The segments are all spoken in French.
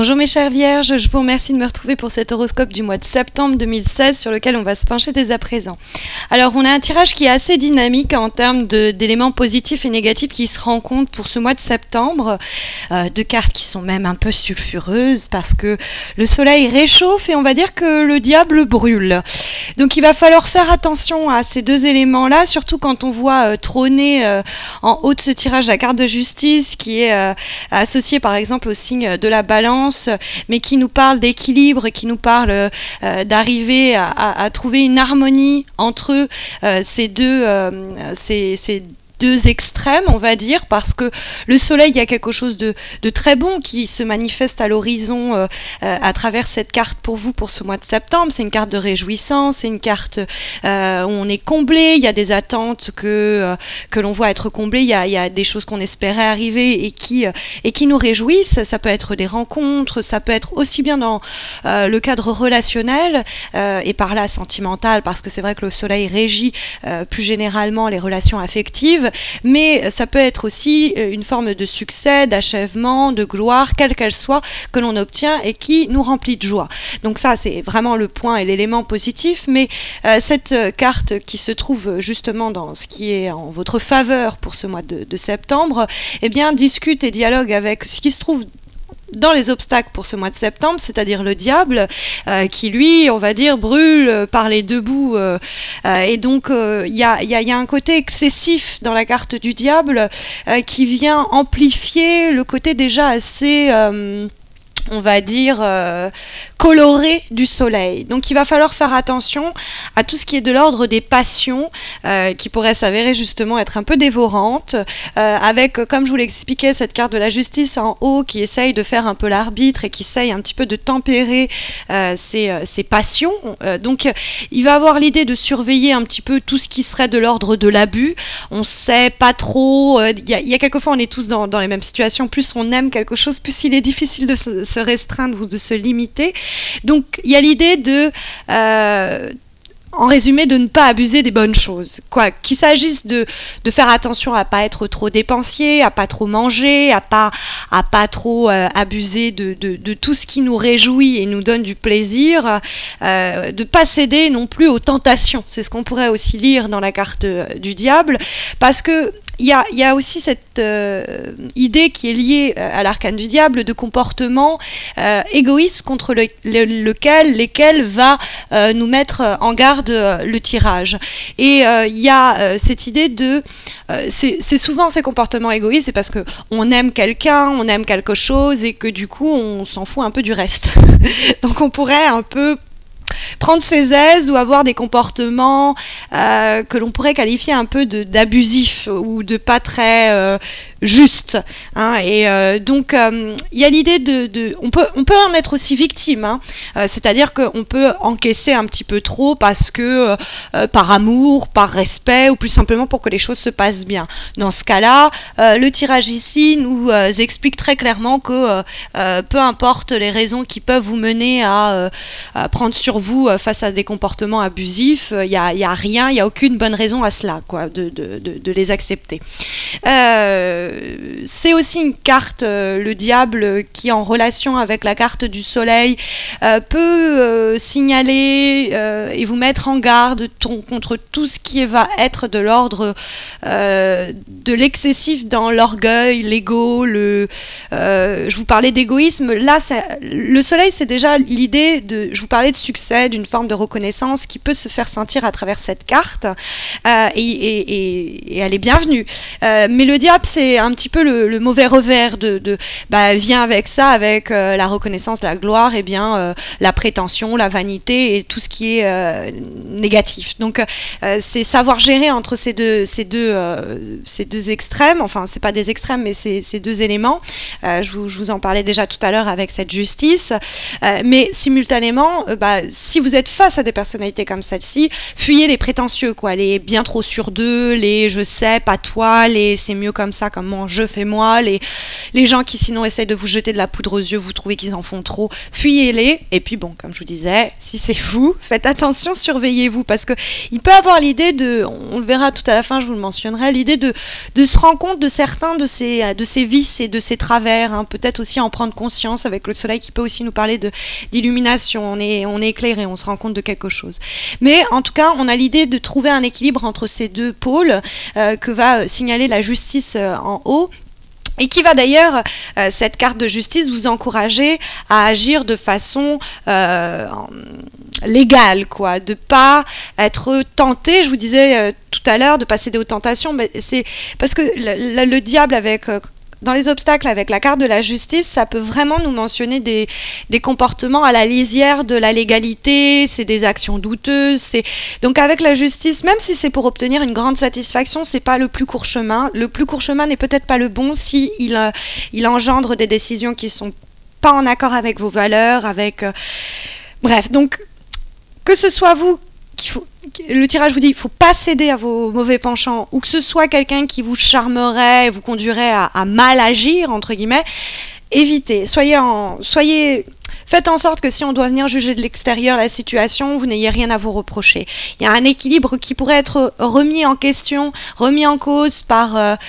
Bonjour mes chères vierges, je vous remercie de me retrouver pour cet horoscope du mois de septembre 2016 sur lequel on va se pencher dès à présent. Alors on a un tirage qui est assez dynamique en termes d'éléments positifs et négatifs qui se rencontrent pour ce mois de septembre. Deux cartes qui sont même un peu sulfureuses parce que le soleil réchauffe et on va dire que le diable brûle. Donc il va falloir faire attention à ces deux éléments-là, surtout quand on voit trôner en haut de ce tirage la carte de justice qui est associée par exemple au signe de la balance, mais qui nous parle d'équilibre, qui nous parle d'arriver à trouver une harmonie entre ces deux extrêmes, on va dire, parce que le soleil, il y a quelque chose de très bon qui se manifeste à l'horizon à travers cette carte pour vous pour ce mois de septembre. C'est une carte de réjouissance, c'est une carte où on est comblé, il y a des attentes que l'on voit être comblées, il y a des choses qu'on espérait arriver et qui nous réjouissent. Ça peut être des rencontres, ça peut être aussi bien dans le cadre relationnel et par là sentimental, parce que c'est vrai que le soleil régit plus généralement les relations affectives, mais ça peut être aussi une forme de succès, d'achèvement, de gloire, quelle qu'elle soit, que l'on obtient et qui nous remplit de joie. Donc ça, c'est vraiment le point et l'élément positif, mais cette carte qui se trouve justement dans ce qui est en votre faveur pour ce mois de septembre, eh bien, discute et dialogue avec ce qui se trouve dans les obstacles pour ce mois de septembre, c'est-à-dire le diable, qui lui, on va dire, brûle par les deux bouts. Et donc, il y a un côté excessif dans la carte du diable qui vient amplifier le côté déjà assez... on va dire, coloré du soleil. Donc il va falloir faire attention à tout ce qui est de l'ordre des passions, qui pourraient s'avérer justement être un peu dévorantes, avec, comme je vous l'expliquais, cette carte de la justice en haut qui essaye de faire un peu l'arbitre et qui essaye un petit peu de tempérer ces passions. Donc il va avoir l'idée de surveiller un petit peu tout ce qui serait de l'ordre de l'abus. On sait pas trop, il y a quelquefois on est tous dans les mêmes situations, plus on aime quelque chose, plus il est difficile de se restreindre ou de se limiter. Donc il y a l'idée de en résumé, de ne pas abuser des bonnes choses. Qu'il s'agisse de faire attention à pas être trop dépensier, à pas trop manger, à pas trop abuser de tout ce qui nous réjouit et nous donne du plaisir, de pas céder non plus aux tentations. C'est ce qu'on pourrait aussi lire dans la carte du diable, parce que il y a aussi cette idée qui est liée à l'arcane du diable de comportements égoïstes contre lesquels va nous mettre en garde le tirage. Et il y a cette idée de... c'est souvent ces comportements égoïstes, c'est parce qu'on aime quelqu'un, on aime quelque chose et que du coup on s'en fout un peu du reste. Donc on pourrait un peu prendre ses aises ou avoir des comportements que l'on pourrait qualifier un peu d'abusifs ou de pas très justes. Hein, et donc il y a l'idée on peut en être aussi victime, hein, c'est-à-dire qu'on peut encaisser un petit peu trop parce que par amour, par respect ou plus simplement pour que les choses se passent bien. Dans ce cas-là, le tirage ici nous explique très clairement que peu importe les raisons qui peuvent vous mener à prendre sur vous face à des comportements abusifs, il y a rien, il n'y a aucune bonne raison à cela, de les accepter. C'est aussi une carte, le diable, qui en relation avec la carte du soleil peut signaler et vous mettre en garde contre tout ce qui va être de l'ordre de l'excessif dans l'orgueil, l'ego, je vous parlais d'égoïsme. Là, le soleil, c'est déjà l'idée je vous parlais de succès, d'une forme de reconnaissance qui peut se faire sentir à travers cette carte, et elle est bienvenue. Mais le diable, c'est un petit peu le mauvais revers vient avec ça, avec la reconnaissance, la gloire, et bien la prétention, la vanité et tout ce qui est négatif. Donc c'est savoir gérer entre ces deux extrêmes. Enfin, c'est pas des extrêmes, mais ces deux éléments. Je vous en parlais déjà tout à l'heure avec cette justice, mais simultanément, si vous êtes face à des personnalités comme celle-ci, fuyez les prétentieux, quoi, les bien trop sûrs d'eux, les je sais, pas toi, les c'est mieux comme ça, comment je fais moi, les gens qui sinon essayent de vous jeter de la poudre aux yeux, vous trouvez qu'ils en font trop, fuyez-les. Et puis bon, comme je vous disais, si c'est vous, faites attention, surveillez-vous, parce que il peut avoir l'idée de, on le verra tout à la fin, je vous le mentionnerai, l'idée de se rendre compte de certains de ces vices et de ces travers, hein, peut-être aussi en prendre conscience avec le soleil qui peut aussi nous parler d'illumination, on est éclairé, on se rend compte de quelque chose. Mais en tout cas, on a l'idée de trouver un équilibre entre ces deux pôles que va signaler la justice en haut. Et qui va d'ailleurs, cette carte de justice, vous encourager à agir de façon légale, quoi, de pas être tenté. Je vous disais tout à l'heure de pas céder aux tentations, mais c'est parce que le diable avec dans les obstacles avec la carte de la justice, ça peut vraiment nous mentionner des comportements à la lisière de la légalité, c'est des actions douteuses, donc avec la justice, même si c'est pour obtenir une grande satisfaction, c'est pas le plus court chemin. Le plus court chemin n'est peut-être pas le bon si il engendre des décisions qui sont pas en accord avec vos valeurs, bref, donc que ce soit vous le tirage vous dit, il ne faut pas céder à vos mauvais penchants, ou que ce soit quelqu'un qui vous charmerait, vous conduirait à mal agir, entre guillemets, évitez, faites en sorte que si on doit venir juger de l'extérieur la situation, vous n'ayez rien à vous reprocher. Il y a un équilibre qui pourrait être remis en question, remis en cause par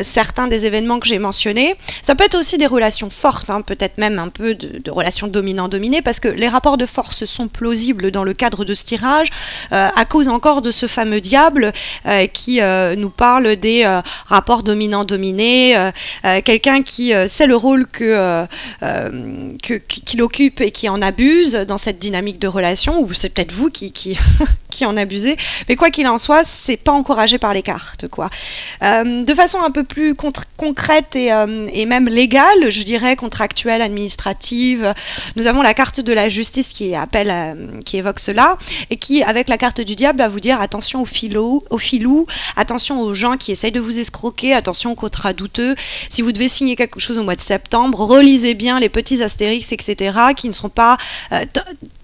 certains des événements que j'ai mentionnés. Ça peut être aussi des relations fortes, hein, peut-être même un peu de relations dominant-dominé, parce que les rapports de force sont plausibles dans le cadre de ce tirage, à cause encore de ce fameux diable qui nous parle des rapports dominant-dominé, quelqu'un qui sait le rôle qu'il occupe et qui en abuse dans cette dynamique de relation, ou c'est peut-être vous qui en abusez, mais quoi qu'il en soit, c'est pas encouragé par les cartes, quoi. De façon un peu plus concrète et même légale, je dirais contractuelle, administrative, nous avons la carte de la justice qui évoque cela, et qui, avec la carte du diable, va vous dire attention aux filous, attention aux gens qui essayent de vous escroquer, attention aux contrats douteux. Si vous devez signer quelque chose au mois de septembre, relisez bien les petits astérix, etc., qui ne seront pas...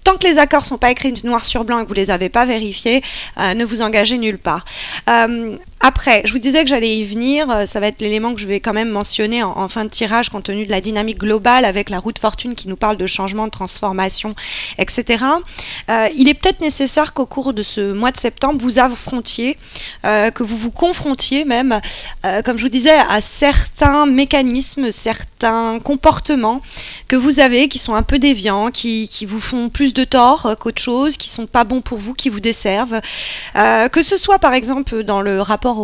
tant que les accords ne sont pas écrits noir sur blanc et que vous ne les avez pas vérifiés, ne vous engagez nulle part. Après, je vous disais que j'allais y venir, ça va être l'élément que je vais quand même mentionner en fin de tirage compte tenu de la dynamique globale avec la roue de fortune qui nous parle de changement, de transformation, etc. Il est peut-être nécessaire qu'au cours de ce mois de septembre, vous affrontiez, que vous vous confrontiez même, comme je vous disais, à certains mécanismes, certains comportements que vous avez qui sont un peu déviants, qui vous font plus de tort qu'autre chose, qui sont pas bons pour vous, qui vous desservent. Que ce soit par exemple dans le rapport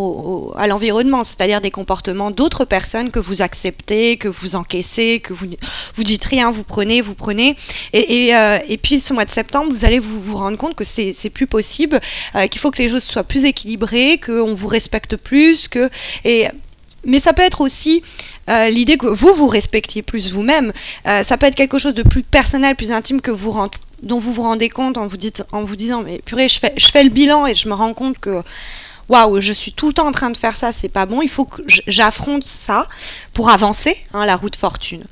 à l'environnement, c'est-à-dire des comportements d'autres personnes que vous acceptez, que vous encaissez, que vous dites rien, vous prenez, et puis ce mois de septembre, vous allez vous rendre compte que c'est plus possible, qu'il faut que les choses soient plus équilibrées, qu'on vous respecte plus, mais ça peut être aussi l'idée que vous respectiez plus vous-même. Ça peut être quelque chose de plus personnel, plus intime dont vous vous rendez compte en vous disant mais purée, je fais le bilan et je me rends compte que waouh, je suis tout le temps en train de faire ça, c'est pas bon, il faut que j'affronte ça pour avancer, hein, la roue de fortune.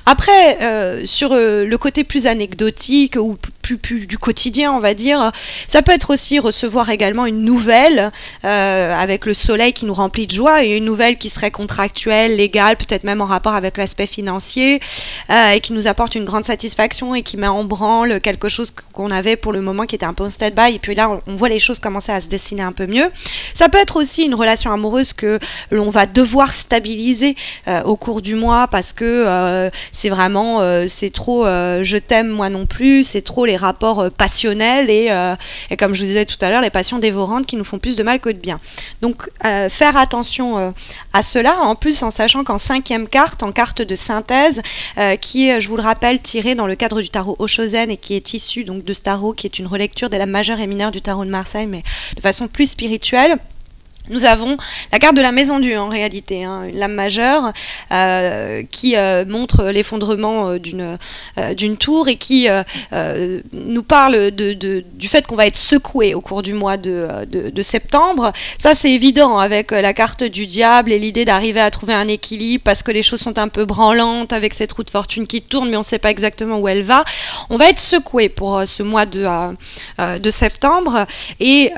Après, sur le côté plus anecdotique ou plus du quotidien, on va dire, ça peut être aussi recevoir également une nouvelle avec le soleil qui nous remplit de joie, et une nouvelle qui serait contractuelle, légale, peut-être même en rapport avec l'aspect financier, et qui nous apporte une grande satisfaction et qui met en branle quelque chose qu'on avait pour le moment qui était un peu en stand-by, et puis là on voit les choses commencer à se dessiner un peu mieux. Ça peut être aussi une relation amoureuse que l'on va devoir stabiliser au cours du mois parce que c'est vraiment c'est trop je t'aime moi non plus, c'est trop les rapports passionnels et comme je vous disais tout à l'heure, les passions dévorantes qui nous font plus de mal que de bien. Donc faire attention à cela, en plus en sachant qu'en cinquième carte, en carte de synthèse, qui est, je vous le rappelle, tirée dans le cadre du tarot Oshozen et qui est issue donc de ce tarot qui est une relecture des lames majeures et mineures du tarot de Marseille, mais de façon plus spirituelle. nous avons la carte de la maison Dieu en réalité, hein, une lame majeure qui montre l'effondrement d'une tour et qui nous parle du fait qu'on va être secoué au cours du mois de septembre. Ça c'est évident avec la carte du diable et l'idée d'arriver à trouver un équilibre parce que les choses sont un peu branlantes avec cette roue de fortune qui tourne mais on ne sait pas exactement où elle va. On va être secoué pour ce mois de septembre et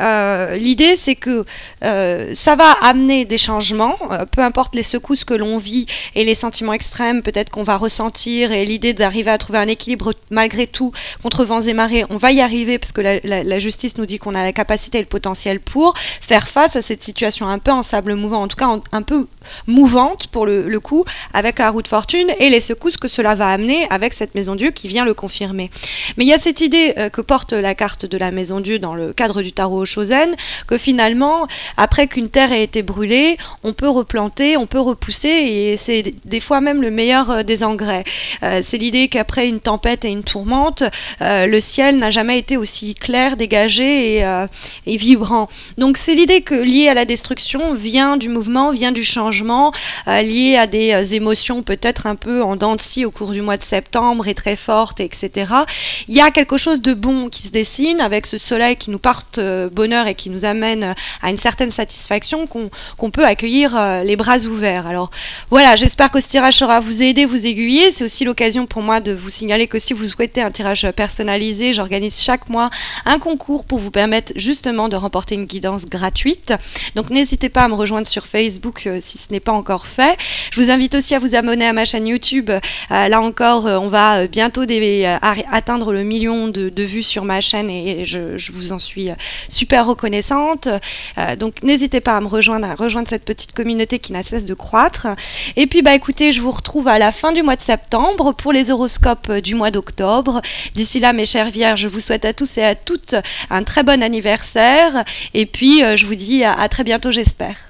l'idée c'est que ça va amener des changements, peu importe les secousses que l'on vit et les sentiments extrêmes peut-être qu'on va ressentir et l'idée d'arriver à trouver un équilibre malgré tout contre vents et marées, on va y arriver parce que la justice nous dit qu'on a la capacité et le potentiel pour faire face à cette situation un peu en sable mouvant, en tout cas un peu mouvante pour le coup, avec la roue de fortune et les secousses que cela va amener avec cette maison Dieu qui vient le confirmer. Mais il y a cette idée que porte la carte de la maison Dieu dans le cadre du tarot Oshozen, que finalement, après qu'une terre ait été brûlée, on peut replanter, on peut repousser et c'est des fois même le meilleur des engrais. C'est l'idée qu'après une tempête et une tourmente, le ciel n'a jamais été aussi clair, dégagé et vibrant. Donc c'est l'idée que liée à la destruction vient du mouvement, vient du changement, lié à des émotions peut-être un peu en dents de scie au cours du mois de septembre et très fortes, etc. Il y a quelque chose de bon qui se dessine avec ce soleil qui nous porte bonheur et qui nous amène à une certaine satisfaction qu'on peut accueillir les bras ouverts. Alors voilà, j'espère que ce tirage saura vous aider, vous aiguiller. C'est aussi l'occasion pour moi de vous signaler que si vous souhaitez un tirage personnalisé, j'organise chaque mois un concours pour vous permettre justement de remporter une guidance gratuite. Donc n'hésitez pas à me rejoindre sur Facebook si ce n'est pas encore fait. Je vous invite aussi à vous abonner à ma chaîne YouTube. Là encore, on va bientôt atteindre le million de vues sur ma chaîne et je vous en suis super reconnaissante. Donc n'hésitez pas à me rejoindre, cette petite communauté qui n'a cesse de croître. Et puis écoutez, je vous retrouve à la fin du mois de septembre pour les horoscopes du mois d'octobre. D'ici là, mes chères vierges, je vous souhaite à tous et à toutes un très bon anniversaire. Et puis je vous dis à très bientôt, j'espère.